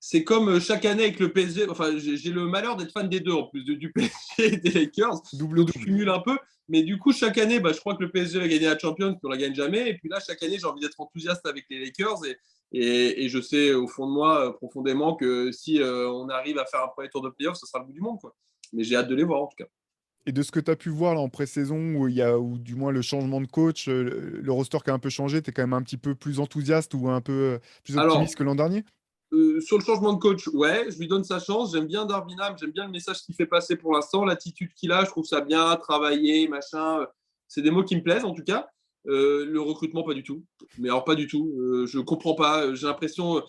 c'est comme chaque année avec le PSG. Enfin, j'ai le malheur d'être fan des deux en plus, du PSG et des Lakers. Donc je Double-double. cumule un peu. Mais du coup, chaque année, je crois que le PSG va gagner la Champions, puis on la gagne jamais. Et puis là, chaque année, j'ai envie d'être enthousiaste avec les Lakers. Et je sais au fond de moi, profondément, que si on arrive à faire un premier tour de playoff, ce sera le bout du monde, quoi. Mais j'ai hâte de les voir, en tout cas. Et de ce que tu as pu voir là en pré-saison, ou du moins le changement de coach, le roster qui a un peu changé, tu es quand même un petit peu plus enthousiaste ou un peu plus optimiste Alors, que l'an dernier? sur le changement de coach, ouais, je lui donne sa chance. J'aime bien Darvin Ham, j'aime bien le message qu'il fait passer pour l'instant, l'attitude qu'il a. Je trouve ça bien, travailler, machin. C'est des mots qui me plaisent, en tout cas. Le recrutement, pas du tout. Mais alors, pas du tout. Je comprends pas. J'ai l'impression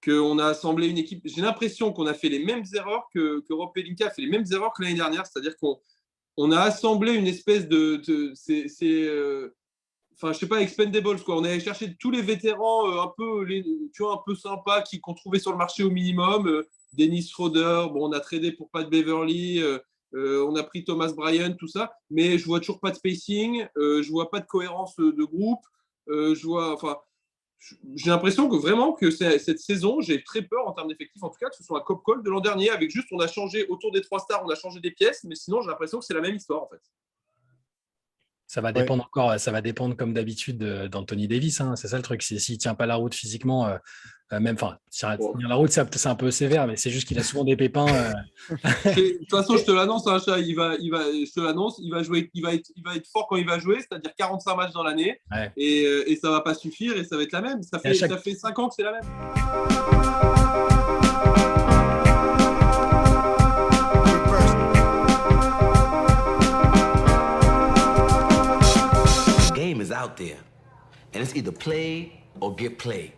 qu'on a assemblé une équipe. J'ai l'impression qu'on a fait les mêmes erreurs que Rob Pelinka a fait les mêmes erreurs que l'année dernière. C'est-à-dire qu'on a assemblé une espèce enfin, je sais pas, expendables, quoi. On est allé chercher tous les vétérans tu vois, un peu sympas qu'on trouvait sur le marché au minimum. Dennis Schroeder, bon, on a tradé pour Pat Beverly, on a pris Thomas Bryant, tout ça. Mais je vois toujours pas de spacing, je vois pas de cohérence de groupe. Enfin, j'ai l'impression que vraiment que cette saison, j'ai très peur en termes d'effectifs, en tout cas, que ce soit un cop-call de l'an dernier, avec juste, on a changé autour des 3 stars, on a changé des pièces, mais sinon, j'ai l'impression que c'est la même histoire, en fait. Ouais. Ça va dépendre comme d'habitude d'Anthony Davis. Hein. C'est ça le truc. S'il ne tient pas la route physiquement, tenir la route, c'est un peu sévère, mais c'est juste qu'il a souvent des pépins. De toute façon, je te l'annonce, hein, je te l'annonce, il va être fort quand il va jouer, c'est-à-dire 45 matchs dans l'année, Ouais. et ça va pas suffire, et ça va être la même. Ça fait 5 ans que c'est la même. Game is out there, and it's either play or get played.